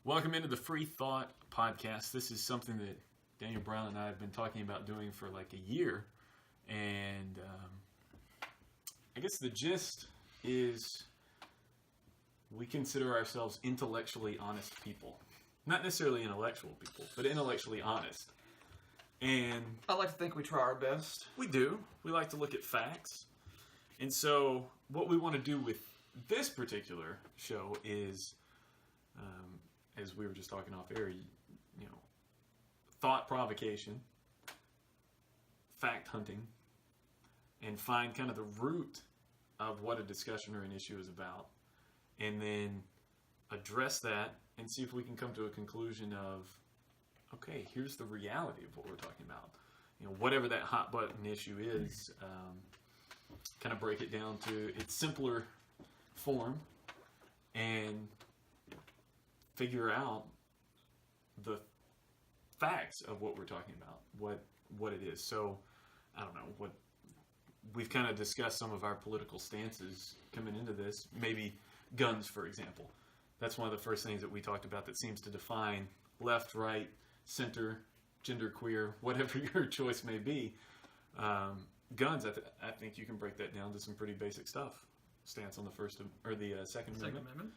Welcome into the Free Thought Podcast. This is something that Daniel Brown and I have been talking about doing for like a year. And I guess the gist is we consider ourselves intellectually honest people. Not necessarily intellectual people, but intellectually honest. And I like to think we try our best. we do. We like to look at facts. And so what we want to do with this particular show is, as we were just talking off air, thought provocation, fact hunting, and find kind of the root of what a discussion or an issue is about, and then address that and see if we can come to a conclusion of, okay, here's the reality of what we're talking about. Whatever that hot button issue is, kind of break it down to its simpler form and figure out the facts of what we're talking about, what it is. So, I don't know, what we've kind of discussed some of our political stances coming into this, maybe guns, for example. That's one of the first things that we talked about that seems to define left, right, center, genderqueer, whatever your choice may be. Guns, I think you can break that down to some pretty basic stuff. Stance on the Second Amendment.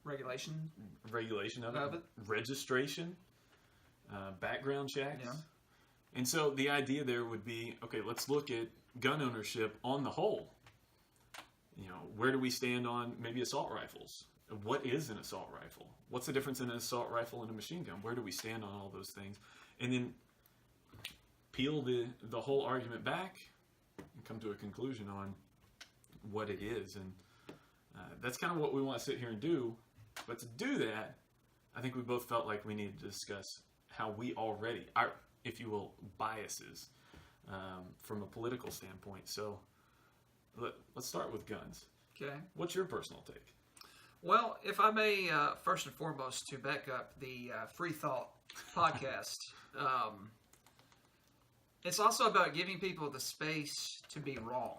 Regulation of it. Registration. Background checks. Yeah. And so the idea there would be, okay, let's look at gun ownership on the whole. Where do we stand on maybe assault rifles? What is an assault rifle? What's the difference in an assault rifle and a machine gun? Where do we stand on all those things? And then peel the whole argument back and come to a conclusion on what it is. And that's kind of what we want to sit here and do. But to do that, I think we both felt like we needed to discuss how we already, our, if you will, biases from a political standpoint. So let's start with guns. Okay. What's your personal take? Well, if I may, first and foremost, to back up the Free Thought podcast, it's also about giving people the space to be wrong.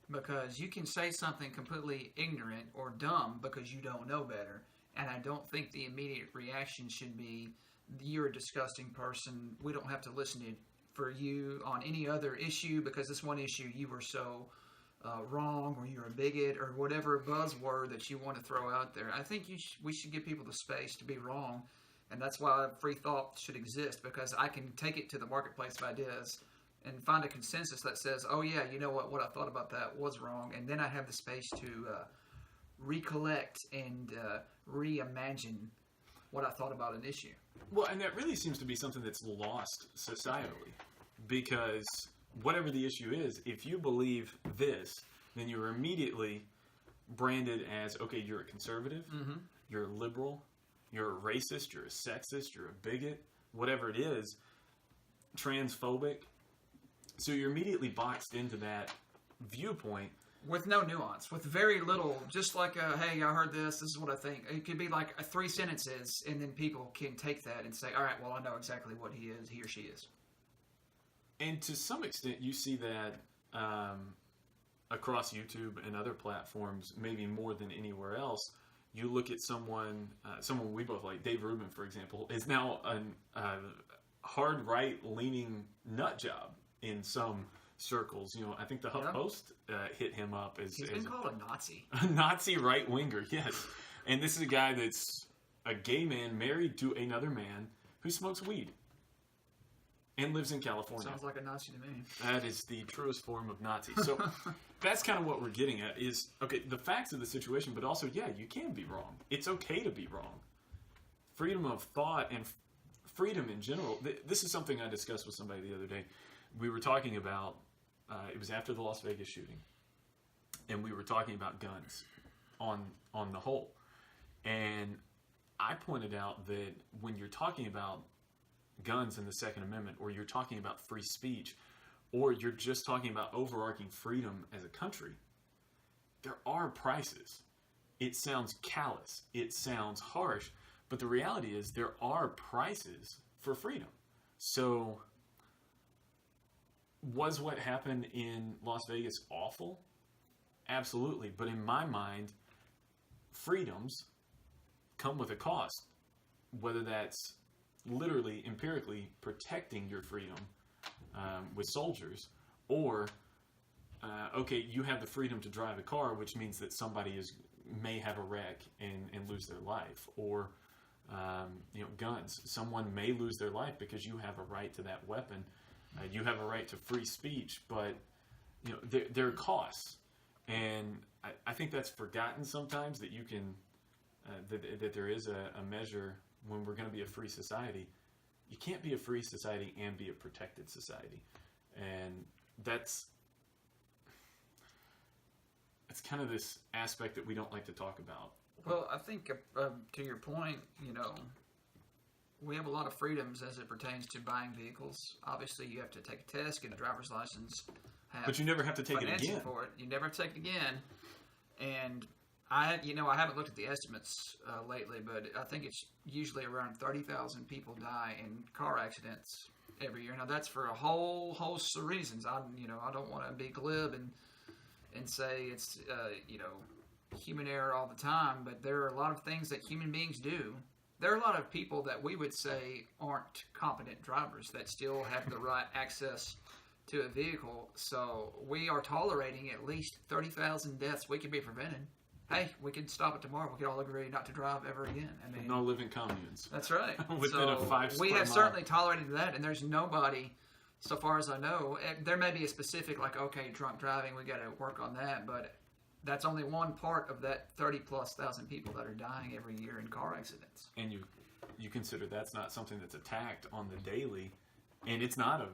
Because you can say something completely ignorant or dumb because you don't know better. And I don't think the immediate reaction should be, you're a disgusting person. We don't have to listen to for you on any other issue because this one issue you were so wrong, or you're a bigot, or whatever buzzword that you want to throw out there. I think we should give people the space to be wrong. And that's why free thought should exist, because I can take it to the marketplace of ideas and find a consensus that says, oh yeah, you know what I thought about that was wrong. And then I have the space to recollect and reimagine what I thought about an issue. Well, and that really seems to be something that's lost societally, because whatever the issue is, if you believe this, then you're immediately branded as, okay, you're a conservative, you're a liberal, you're a racist, you're a sexist, you're a bigot, whatever it is, transphobic. So you're immediately boxed into that viewpoint. With no nuance, with very little, just like, hey, I heard this is what I think. It could be like 3 sentences, and then people can take that and say, all right, well, I know exactly what he or she is. And to some extent, you see that across YouTube and other platforms, maybe more than anywhere else. You look at someone we both like, Dave Rubin, for example, is now a hard right-leaning nut job in some circles. I think the HuffPost hit him up as he's been called a Nazi. A Nazi right-winger, yes. And this is a guy that's a gay man married to another man who smokes weed and lives in California. Sounds like a Nazi to me. That is the truest form of Nazi. So that's kind of what we're getting at is, okay, the facts of the situation, but also, yeah, you can be wrong. It's okay to be wrong. Freedom of thought and freedom in general. This is something I discussed with somebody the other day. We were talking about, it was after the Las Vegas shooting, and we were talking about guns on the whole. And I pointed out that when you're talking about guns in the Second Amendment, or you're talking about free speech, or you're just talking about overarching freedom as a country, there are prices. It sounds callous, it sounds harsh, but the reality is there are prices for freedom. So was what happened in Las Vegas awful? Absolutely. But in my mind, freedoms come with a cost, whether that's literally, empirically protecting your freedom with soldiers, or okay, you have the freedom to drive a car, which means that somebody may have a wreck and lose their life, or guns. Someone may lose their life because you have a right to that weapon. You have a right to free speech, but there are costs, and I think that's forgotten sometimes, that you can that there is a measure when we're going to be a free society. You can't be a free society and be a protected society, and that's kind of this aspect that we don't like to talk about. Well, I think to your point, we have a lot of freedoms as it pertains to buying vehicles. Obviously, you have to take a test, get a driver's license, but you never have to take it again. For it. You never have to take it again. And I haven't looked at the estimates lately, but I think it's usually around 30,000 people die in car accidents every year. Now, that's for a whole host of reasons. I don't want to be glib and say it's human error all the time, but there are a lot of things that human beings do. There are a lot of people that we would say aren't competent drivers that still have the right access to a vehicle. So we are tolerating at least 30,000 deaths we could be prevented. Hey, we could stop it tomorrow. We could all agree not to drive ever again. I mean, no living communes. That's right. Within a 5 square we have mile. certainly tolerated that, and there's nobody, so far as I know, there may be a specific, like, okay, drunk driving, we got to work on that, but that's only one part of that 30+ thousand people that are dying every year in car accidents. And you consider that's not something that's attacked on the daily, and it's not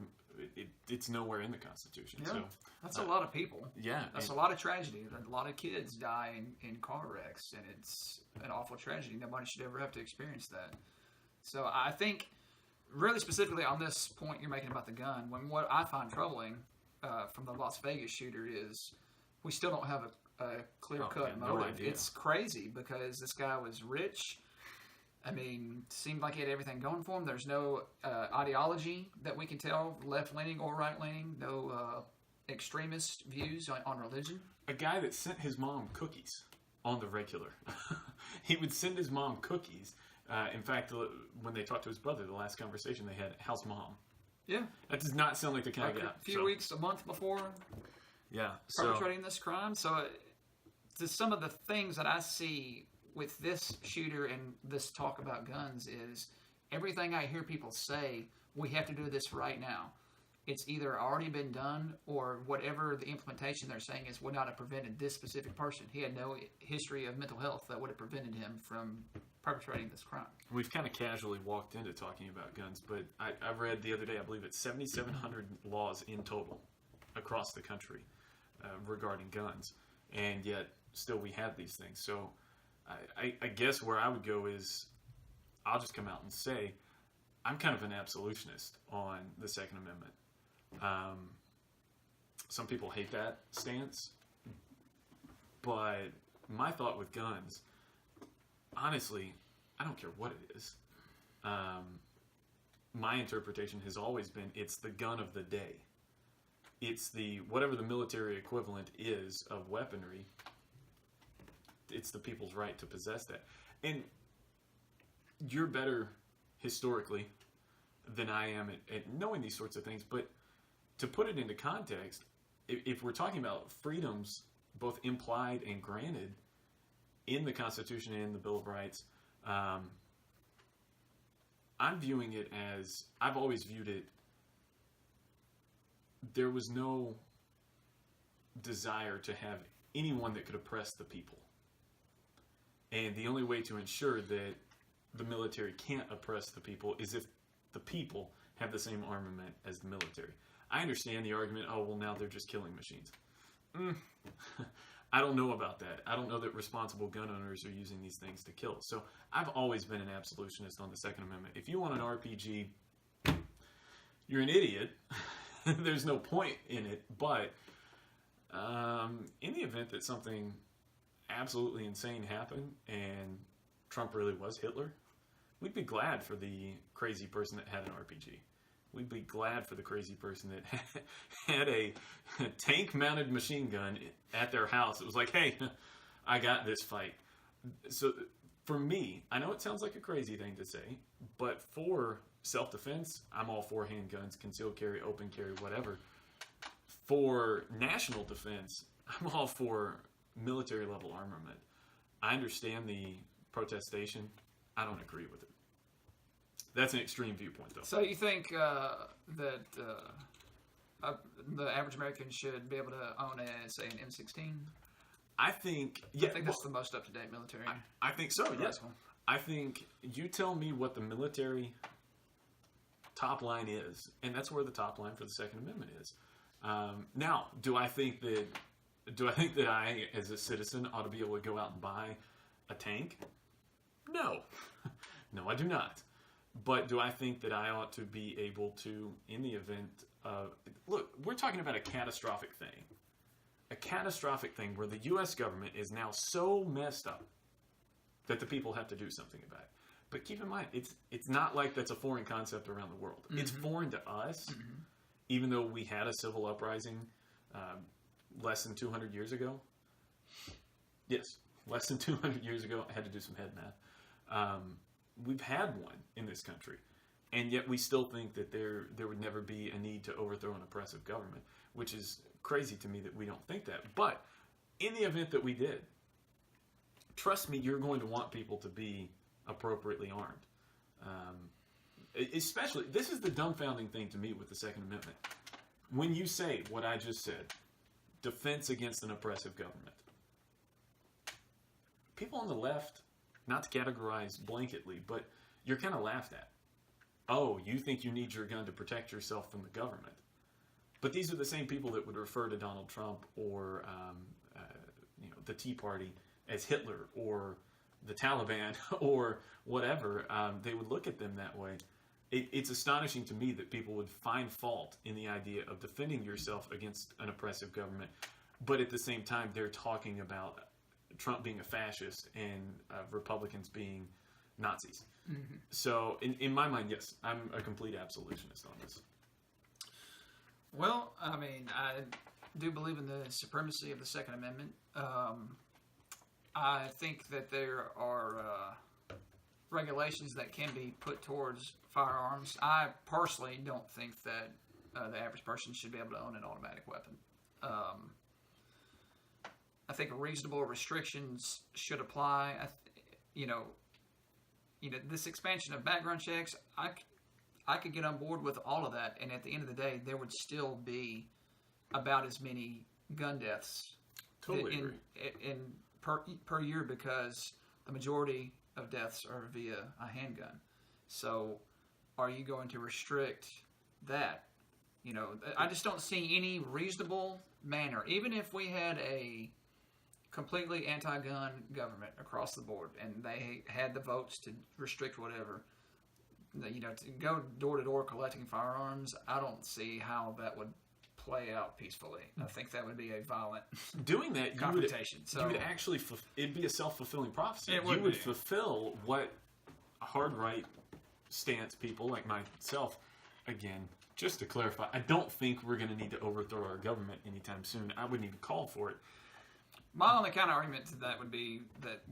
it's nowhere in the Constitution. Yeah, so that's a lot of people. Yeah, that's a lot of tragedy. A lot of kids die in car wrecks, and it's an awful tragedy. Nobody should ever have to experience that. So I think, really specifically on this point you're making about the gun, what I find troubling from the Las Vegas shooter is we still don't have a clear-cut no motive. idea. It's crazy because this guy was rich. I mean, seemed like he had everything going for him. There's no ideology that we can tell, left-leaning or right-leaning. No extremist views on religion. A guy that sent his mom cookies on the regular. He would send his mom cookies. In fact, when they talked to his brother, the last conversation they had, how's mom? Yeah. That does not sound like the kind of guy. A few weeks, a month before perpetrating this crime. So some of the things that I see with this shooter and this talk about guns is everything I hear people say, we have to do this right now. It's either already been done or whatever the implementation they're saying is would not have prevented this specific person. He had no history of mental health that would have prevented him from perpetrating this crime. We've kind of casually walked into talking about guns, but I read the other day, I believe it's 7,700 laws in total across the country regarding guns, and yet still we have these things. So I guess where I would go is I'll just come out and say I'm kind of an absolutionist on the Second Amendment. Some people hate that stance, but my thought with guns, honestly, I don't care what it is. My interpretation has always been it's the gun of the day. It's whatever the military equivalent is of weaponry. It's the people's right to possess that. And you're better historically than I am at knowing these sorts of things. But to put it into context, if we're talking about freedoms, both implied and granted, in the Constitution and the Bill of Rights, I'm viewing it as, I've always viewed it, there was no desire to have anyone that could oppress the people. And the only way to ensure that the military can't oppress the people is if the people have the same armament as the military. I understand the argument, oh, well, now they're just killing machines. I don't know about that. I don't know that responsible gun owners are using these things to kill. So I've always been an absolutionist on the Second Amendment. If you want an RPG, you're an idiot. There's no point in it. But in the event that something absolutely insane happened and Trump really was Hitler, we'd be glad for the crazy person that had an RPG. We'd be glad for the crazy person that had a tank-mounted machine gun at their house. It was like, hey, I got this fight. So For me, I know it sounds like a crazy thing to say, but for self-defense, I'm all for handguns, concealed carry, open carry, whatever. For national defense, I'm all for military level armament. I understand the protestation. I don't agree with it. That's an extreme viewpoint, though. So you think that the average American should be able to own, say, an M16? I think, yeah, I think that's the most up-to-date military. I think so, yes. rifle. I think you tell me what the military top line is, and that's where the top line for the Second Amendment is. Now, do I think that I, as a citizen, ought to be able to go out and buy a tank? No. No, I do not. But do I think that I ought to be able to, in the event of... Look, we're talking about a catastrophic thing. A catastrophic thing where the U.S. government is now so messed up that the people have to do something about it. But keep in mind, it's not like that's a foreign concept around the world. Mm-hmm. It's foreign to us, even though we had a civil uprising less than 200 years ago. Yes, less than 200 years ago. I had to do some head math. We've had one in this country, and yet we still think that there would never be a need to overthrow an oppressive government, which is crazy to me that we don't think that. But in the event that we did, trust me, you're going to want people to be appropriately armed. Especially, this is the dumbfounding thing to me with the Second Amendment. When you say what I just said, defense against an oppressive government, people on the left, not to categorize blanketly, but you're kind of laughed at. Oh, you think you need your gun to protect yourself from the government. But these are the same people that would refer to Donald Trump or the Tea Party as Hitler or the Taliban or whatever. They would look at them that way. It's astonishing to me that people would find fault in the idea of defending yourself against an oppressive government, but at the same time they're talking about Trump being a fascist and Republicans being Nazis. Mm-hmm. So in my mind, yes, I'm a complete absolutionist on this. Well, I mean, I do believe in the supremacy of the Second Amendment. I think that there are regulations that can be put towards firearms. I personally don't think that the average person should be able to own an automatic weapon. I think reasonable restrictions should apply. This expansion of background checks, I could get on board with all of that, and at the end of the day, there would still be about as many gun deaths per year because the majority of deaths are via a handgun. So, are you going to restrict that? I just don't see any reasonable manner, even if we had a completely anti-gun government across the board, and they had the votes to restrict whatever. To go door to door collecting firearms, I don't see how that would play out peacefully. I think that would be a violent doing that confrontation. You would actually it'd be a self-fulfilling prophecy. You would fulfill what hard right stance people like myself. Again, just to clarify, I don't think we're going to need to overthrow our government anytime soon. I wouldn't even call for it. My only counter argument to that would be that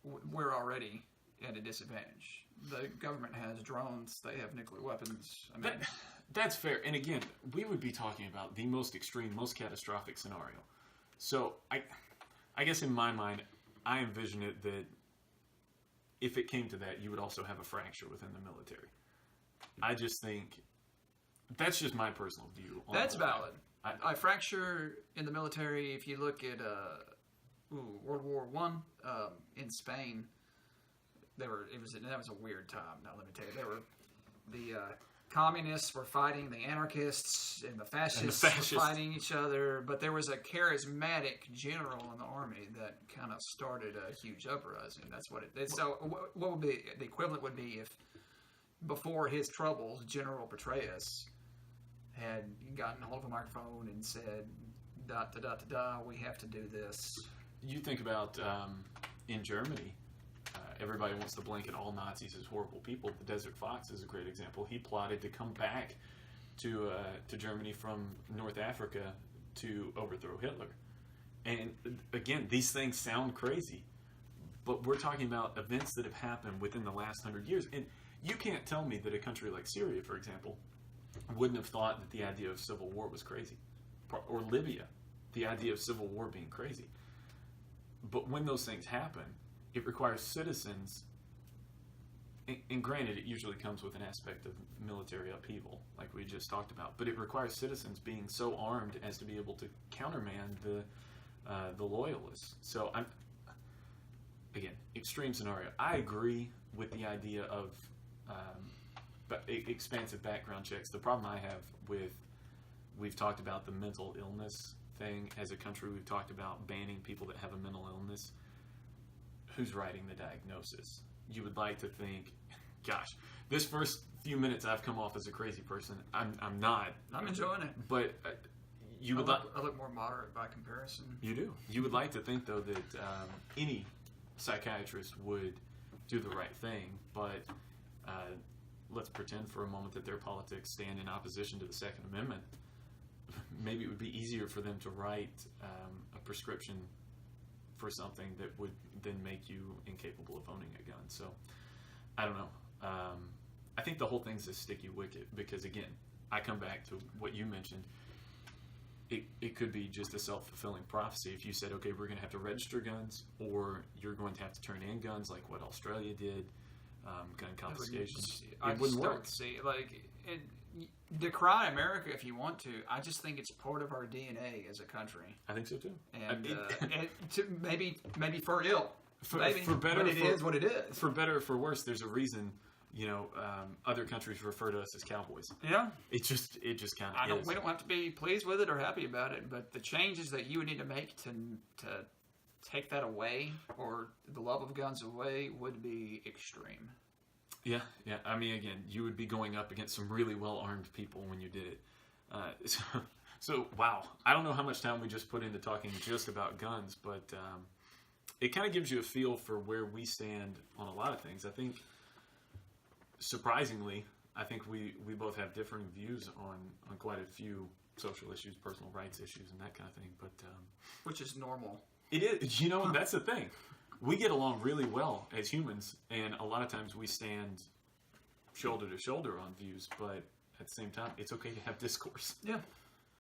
we're already at a disadvantage. The government has drones. They have nuclear weapons. I mean, that's fair. And again, we would be talking about the most extreme, most catastrophic scenario. So I guess in my mind, I envision it that if it came to that, you would also have a fracture within the military. I just think that's just my personal view. That's valid. I fracture in the military. If you look at World War I in Spain, that was a weird time. Now let me tell you, the communists were fighting the anarchists, and the fascists were fighting each other. But there was a charismatic general in the army that kind of started a huge uprising. That's what it is. So what would be the equivalent would be if before his troubles, General Petraeus had gotten a hold of a microphone and said, we have to do this. You think about in Germany, everybody wants to blanket all Nazis as horrible people. The Desert Fox is a great example. He plotted to come back to Germany from North Africa to overthrow Hitler. And again, these things sound crazy, But we're talking about events that have happened within the last 100 years. And you can't tell me that a country like Syria, for example, wouldn't have thought that the idea of civil war was crazy. Or Libya, the idea of civil war being crazy. But when those things happen, it requires citizens, and granted, it usually comes with an aspect of military upheaval, like we just talked about, but it requires citizens being so armed as to be able to countermand the loyalists. So, again, extreme scenario. I agree with the idea of expansive background checks. The problem I have with, we've talked about the mental illness thing as a country. We've talked about banning people that have a mental illness. Who's writing the diagnosis? You would like to think, gosh, this first few minutes I've come off as a crazy person. I'm not. I'm enjoying it. But you would I look more moderate by comparison. You do. You would like to think, though, that any psychiatrist would do the right thing, but let's pretend for a moment that their politics stand in opposition to the Second Amendment. Maybe it would be easier for them to write a prescription for something that would then make you incapable of owning a gun. So, I don't know. I think the whole thing's a sticky wicket because, again, I come back to what you mentioned. It could be just a self-fulfilling prophecy if you said, okay, we're going to have to register guns, or you're going to have to turn in guns like what Australia did, gun confiscation. I It wouldn't just work. don't see, decry America if you want to. I just think it's part of our DNA as a country. I think so too. And, maybe for ill. For better, but it is what it is. For better or for worse, there's a reason. Other countries refer to us as cowboys. Yeah. It just kind of is. We don't have to be pleased with it or happy about it, but the changes that you would need to make to take that away, or the love of guns away, would be extreme. Yeah. I mean, again, you would be going up against some really well-armed people when you did it. So, wow. I don't know how much time we just put into talking just about guns, but it kind of gives you a feel for where we stand on a lot of things. I think, surprisingly, we both have differing views on quite a few social issues, personal rights issues, and that kind of thing. But which is normal. It is. That's the thing. We get along really well as humans, and a lot of times we stand shoulder to shoulder on views, but at the same time, it's okay to have discourse. Yeah.